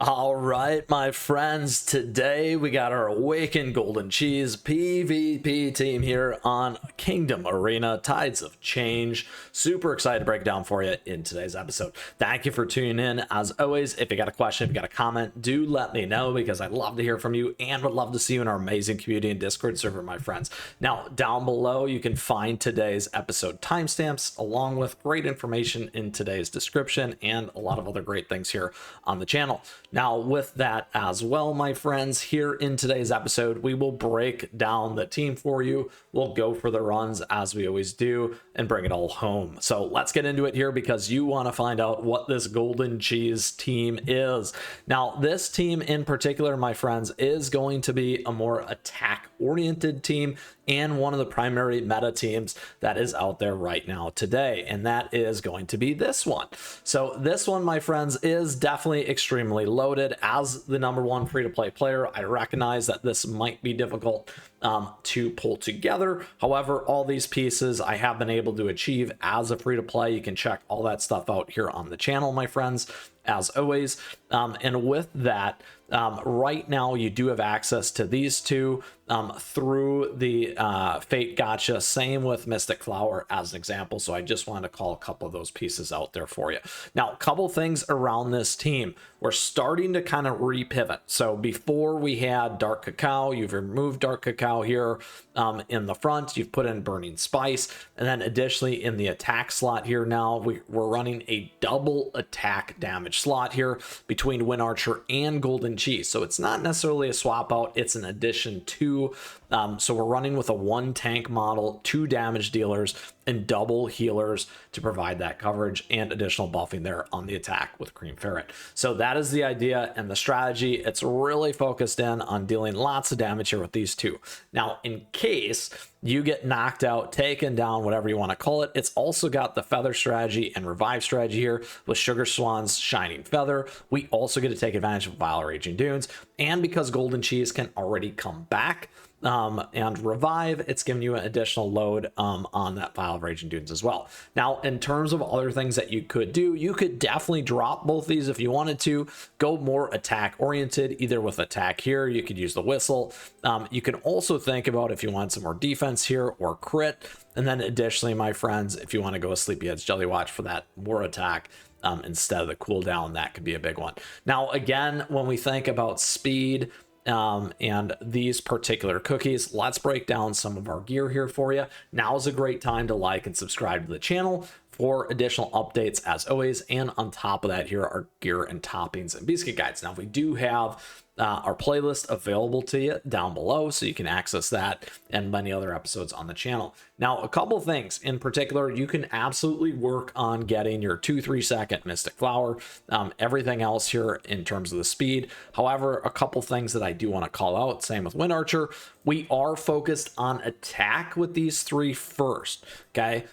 All right, my friends, today we got our Awakened Golden Cheese PvP team here on Kingdom Arena, Tides of Change. Super excited to break down for you in today's episode. Thank you for tuning in. As always, if you got a question, if you got a comment, do let me know because I'd love to hear from you and would love to see you in our amazing community and Discord server, my friends. Now, down below, you can find today's episode timestamps along with great information in today's description and a lot of other great things here on the channel. Now, with that as well, my friends, here in today's episode, we will break down the team for you. We'll go for the runs as we always do and bring it all home. So let's get into it here because you want to find out what this Golden Cheese team is. Now, this team in particular, my friends, is going to be a more attack-oriented team and one of the primary meta teams that is out there right now today, and that is going to be this one. So this one, my friends, is definitely extremely loaded. As the #1 free-to-play player, I recognize that this might be difficult to pull together. However, all these pieces I have been able to achieve as a free-to-play. You can check all that stuff out here on the channel, my friends, as always. And with that, right now you do have access to these two through the Fate Gotcha. Same with Mystic Flower as an example. So I just wanted to call a couple of those pieces out there for you. Now, a couple things around this team. We're starting to kind of repivot. So before we had Dark Cacao, you've removed Dark Cacao here in the front. You've put in Burning Spice. And then additionally in the attack slot here now, we're running a double attack damage slot here between Wind Archer and Golden Cheese. So it's not necessarily a swap out, it's an addition to. So we're running with a 1 tank model, 2 damage dealers, and double healers to provide that coverage and additional buffing there on the attack with Cream Ferret. So that is the idea and the strategy. It's really focused in on dealing lots of damage here with these two. Now, in case you get knocked out, taken down, whatever you want to call it, it's also got the feather strategy and revive strategy here with Sugar Swan's Shining Feather. We also get to take advantage of Vile Raging Dunes, and because Golden Cheese can already come back and revive, it's giving you an additional load on that Vile Raging Dunes as well. Now, in terms of other things that you could do, you could definitely drop both these if you wanted to. Go more attack oriented, either with attack here, you could use the whistle. You can also think about if you want some more defense here or crit. And then additionally, my friends, if you want to go a Sleepyhead's Jelly Watch for that more attack, instead of the cooldown, that could be a big one. Now, again, when we think about speed, and these particular cookies, let's break down some of our gear here for you. Now is a great time to like and subscribe to the channel for additional updates as always. And on top of that, here are gear and toppings and biscuit guides. Now we do have our playlist available to you down below, so you can access that and many other episodes on the channel. Now, a couple things in particular, you can absolutely work on getting your 2-3 second Mystic Flower, everything else here in terms of the speed. However, a couple things that I do want to call out, same with Wind Archer, we are focused on attack with these 3 first, okay?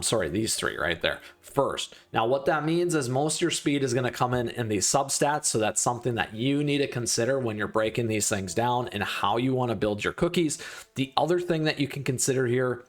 Sorry, these 3 right there first. Now, what that means is most of your speed is going to come in these substats. So that's something that you need to consider when you're breaking these things down and how you want to build your cookies. The other thing that you can consider here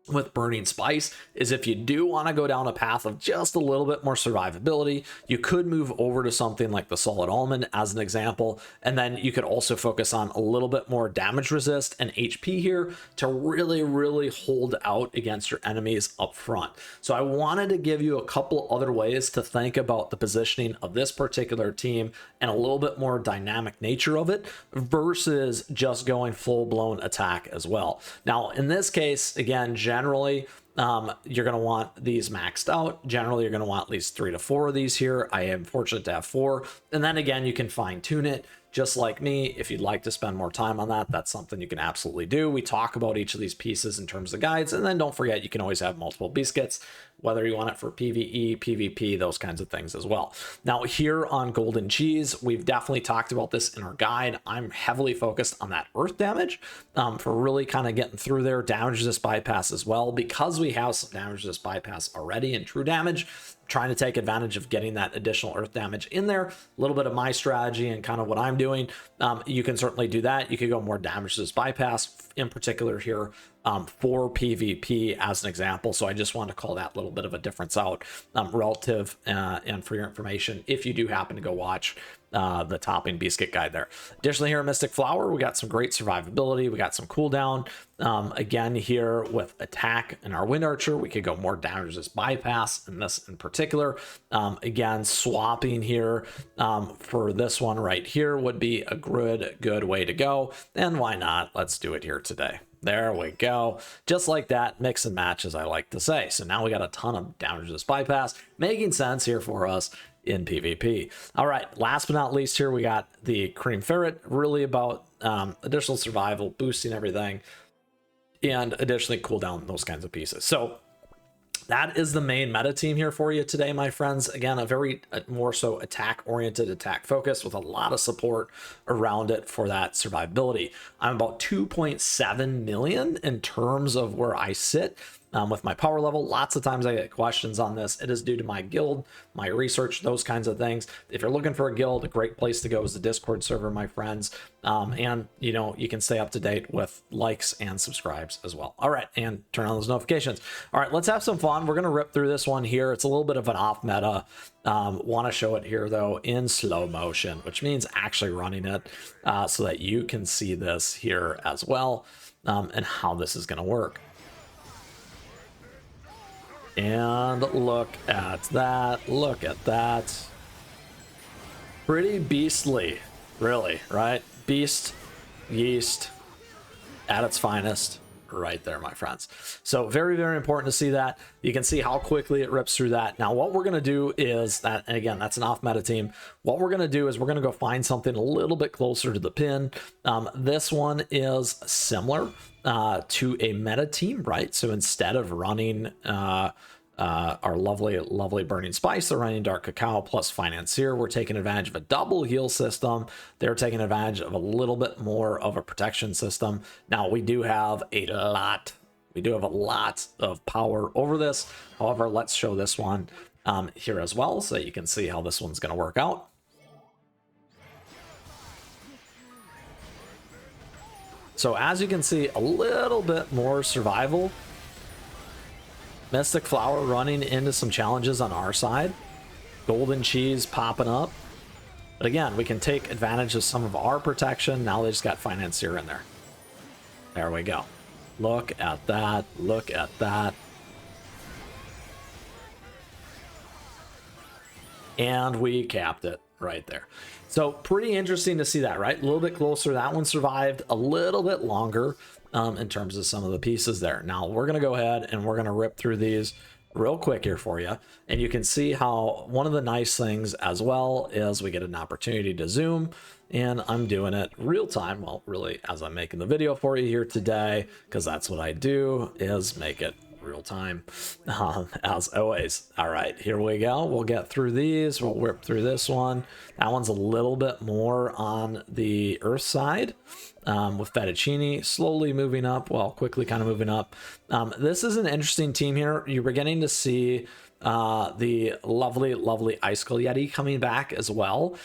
with Burning Spice is if you do want to go down a path of just a little bit more survivability, you could move over to something like the Solid Almond as an example, and then you could also focus on a little bit more damage resist and HP here to really hold out against your enemies up front. So I wanted to give you a couple other ways to think about the positioning of this particular team and a little bit more dynamic nature of it versus just going full-blown attack as well. Now, in this case, again, generally, you're going to want these maxed out. Generally, you're going to want at least 3 to 4 of these here. I am fortunate to have 4. And then again, you can fine tune it just like me. If you'd like to spend more time on that, that's something you can absolutely do. We talk about each of these pieces in terms of guides. And then don't forget, you can always have multiple biscuits, whether you want it for PvE, PvP, those kinds of things as well. Now, here on Golden Cheese, we've definitely talked about this in our guide. I'm heavily focused on that earth damage for really kind of getting through there. Damage resist bypass as well, because we have some damage resist bypass already in true damage. Trying to take advantage of getting that additional earth damage in there. A little bit of my strategy and kind of what I'm doing. You can certainly do that. You could go more damage resist bypass, in particular here for PvP as an example. So I just want to call that little bit of a difference out relative and for your information, if you do happen to go watch the topping beast kit guide there. Additionally, here in Mystic Flower, we got some great survivability. We got some cooldown. Again, here with attack and our Wind Archer, we could go more damage as bypass in this in particular. Again, swapping here for this one right here would be a good way to go. And why not? Let's do it here today. There we go. Just like that, mix and match, as I like to say. So now we got a ton of damage as bypass, making sense here for us in PvP. All right, last but not least here, we got the Cream Ferret, really about additional survival, boosting everything, and additionally cooldown, those kinds of pieces. So that is the main meta team here for you today, my friends. Again, a very more so attack-oriented, attack-focused with a lot of support around it for that survivability. I'm about 2.7 million in terms of where I sit with my power level. Lots of times I get questions on this. It is due to my guild, my research, those kinds of things. If you're looking for a guild, a great place to go is the Discord server, my friends. And you know, you can stay up to date with likes and subscribes as well. All right, and turn on those notifications. All right, let's have some fun. We're gonna rip through this one here. It's a little bit of an off meta. Want to show it here though in slow motion, which means actually running it so that you can see this here as well, and how this is gonna work. And look at that, look at that. Pretty beastly, really, right? Beast, yeast, at its finest, right there, my friends. So very, very important to see that. You can see how quickly it rips through that. Now, what we're going to do is that, and again, that's an off meta team. What we're going to do is we're going to go find something a little bit closer to the pin. This one is similar to a meta team, right? So instead of running our lovely burning spice, they're running dark cacao plus financier. We're taking advantage of a double heal system. They're taking advantage of a little bit more of a protection system. Now we do have a lot of power over this. However, let's show this one here as well, so you can see how this one's going to work out. So as you can see, a little bit more survival. Mystic Flower running into some challenges on our side. Golden Cheese popping up. But again, we can take advantage of some of our protection. Now they just got Financier in there. There we go. Look at that. Look at that. And we capped it right there. So pretty interesting to see that, right? A little bit closer. That one survived a little bit longer in terms of some of the pieces there. Now we're going to go ahead and we're going to rip through these real quick here for you. And you can see how one of the nice things as well is we get an opportunity to zoom, and I'm doing it real time. Well, really, as I'm making the video for you here today, because that's what I do, is make it real time as always. All right, here we go. We'll get through these. We'll whip through this one. That one's a little bit more on the earth side with fettuccine slowly moving up, well, quickly kind of moving up. This is an interesting team here. You're beginning to see the lovely Icicle Yeti coming back as well.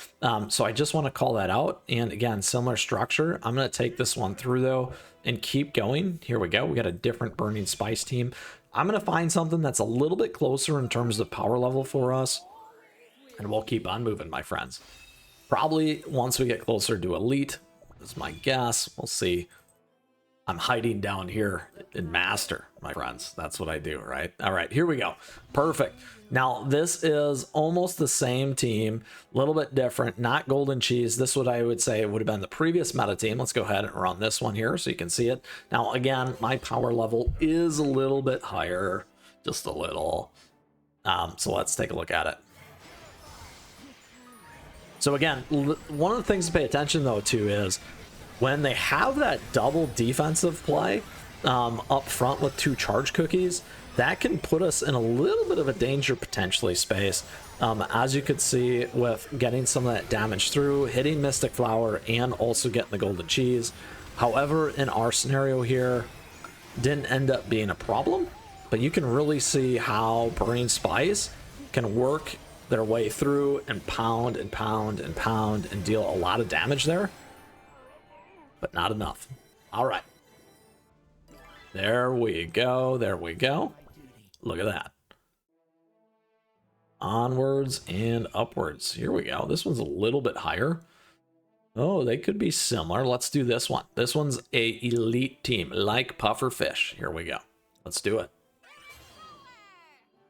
So I just want to call that out. And again, similar structure. I'm going to take this one through though and keep going. Here we go. We got a different Burning Spice team. I'm going to find something that's a little bit closer in terms of power level for us, and we'll keep on moving, my friends. Probably once we get closer to Elite is my guess. We'll see. I'm hiding down here in Master, my friends. That's what I do, right? All right, here we go. Perfect. Now, this is almost the same team, a little bit different, not Golden Cheese. This what I would say would have been the previous meta team. Let's go ahead and run this one here so you can see it. Now, again, my power level is a little bit higher, just a little. So let's take a look at it. So again, one of the things to pay attention though to is when they have that double defensive play up front with 2 charge cookies, that can put us in a little bit of a danger potentially space. As you could see with getting some of that damage through, hitting Mystic Flower, and also getting the Golden Cheese. However, in our scenario here, didn't end up being a problem, but you can really see how Burning Spice can work their way through and pound and pound and pound and deal a lot of damage there, but not enough. All right. There we go. There we go. Look at that. Onwards and upwards. Here we go. This one's a little bit higher. Oh, they could be similar. Let's do this one. This one's a elite team, like pufferfish. Here we go. Let's do it.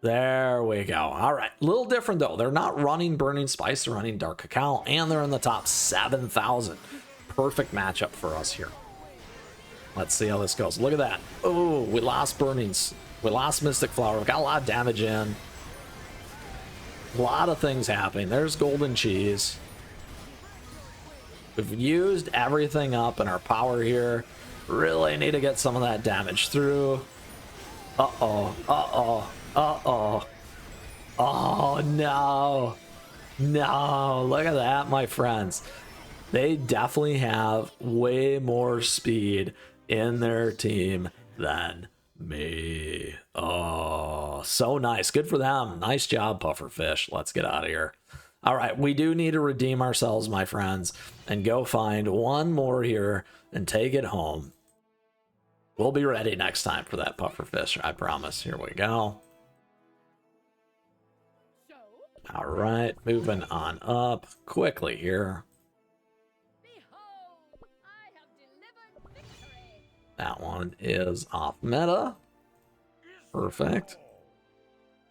There we go. All right. A little different, though. They're not running Burning Spice. They're running Dark Cacao, and they're in the top 7,000. Perfect matchup for us here. Let's see how this goes. Look at that. Oh, we lost Burnings. We lost Mystic Flower. We got a lot of damage in. A lot of things happening. There's Golden Cheese. We've used everything up in our power here. Really need to get some of that damage through. Uh-oh. Uh-oh. Uh-oh. Oh, no. No. Look at that, my friends. They definitely have way more speed in their team than me. Oh, so nice. Good for them. Nice job, pufferfish. Let's get out of here. All right, we do need to redeem ourselves, my friends, and go find one more here and take it home. We'll be ready next time for that pufferfish, I promise. Here we go. All right, moving on up quickly here. That one is off meta. Perfect.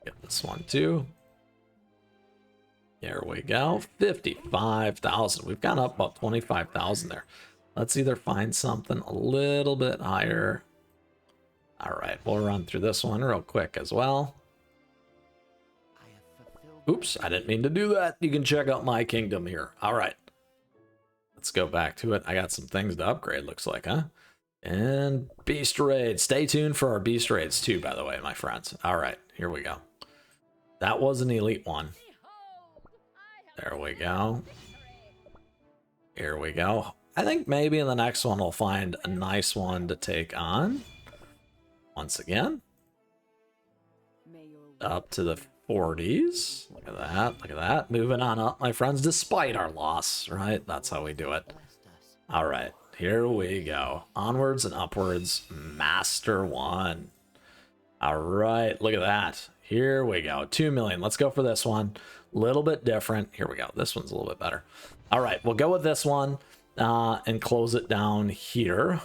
Get this one too. There we go. 55,000. We've gone up about 25,000 there. Let's either find something a little bit higher. All right, we'll run through this one real quick as well. Oops, I didn't mean to do that. You can check out my kingdom here. All right. Let's go back to it. I got some things to upgrade, looks like, huh? And Beast Raid. Stay tuned for our Beast Raids too, by the way, my friends. All right, here we go. That was an elite one. There we go. Here we go. I think maybe in the next one we'll find a nice one to take on. Once again. Up to the 40s. Look at that. Look at that. Moving on up, my friends, despite our loss, right? That's how we do it. All right. Here we go. Onwards and upwards. Master 1. All right. Look at that. Here we go. 2 million. Let's go for this one. Little bit different. Here we go. This one's a little bit better. All right. We'll go with this one and close it down here.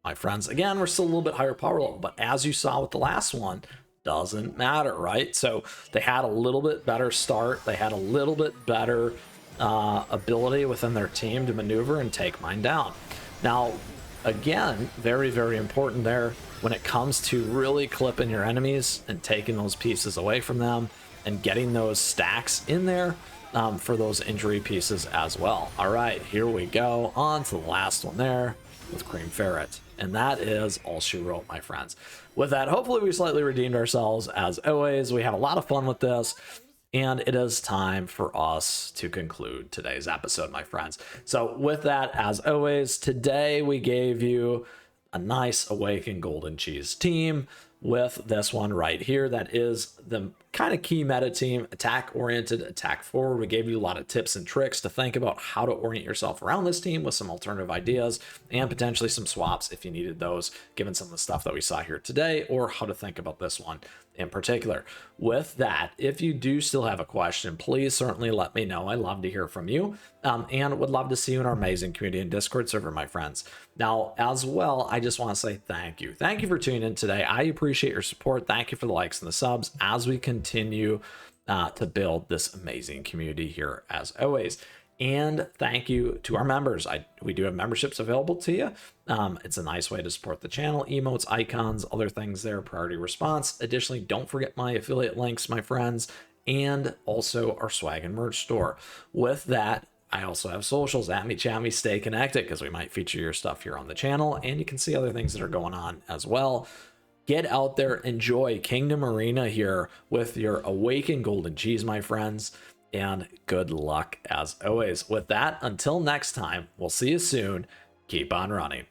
My friends, again, we're still a little bit higher power level, but as you saw with the last one, doesn't matter, right? So they had a little bit better start. They had a little bit better ability within their team to maneuver and take mine down. Now, again, very, very important there when it comes to really clipping your enemies and taking those pieces away from them and getting those stacks in there for those injury pieces as well. All right, here we go. On to the last one there with Cream Ferret. And that is all she wrote, my friends. With that, hopefully we slightly redeemed ourselves. As always, we had a lot of fun with this. And it is time for us to conclude today's episode, my friends. So with that, as always, today we gave you a nice Awakened Golden Cheese team with this one right here. That is the kind of key meta team, attack oriented, attack forward. We gave you a lot of tips and tricks to think about how to orient yourself around this team with some alternative ideas and potentially some swaps if you needed those, given some of the stuff that we saw here today, or how to think about this one in particular. With that, if you do still have a question, please certainly let me know. I love to hear from you and would love to see you in our amazing community and Discord server, my friends. Now, as well, I just want to say thank you. Thank you for tuning in today. I appreciate your support. Thank you for the likes and the subs as we continue to build this amazing community here as always. And thank you to our members. We do have memberships available to you. It's a nice way to support the channel. Emotes, icons, other things there, priority response. Additionally, don't forget my affiliate links, my friends, and also our swag and merch store. With that, I also have socials. At me, chat me, stay connected, because we might feature your stuff here on the channel, and you can see other things that are going on as well. Get out there, enjoy Kingdom Arena here with your Awakened Golden Cheese, my friends. And good luck as always. With that, until next time, we'll see you soon. Keep on running.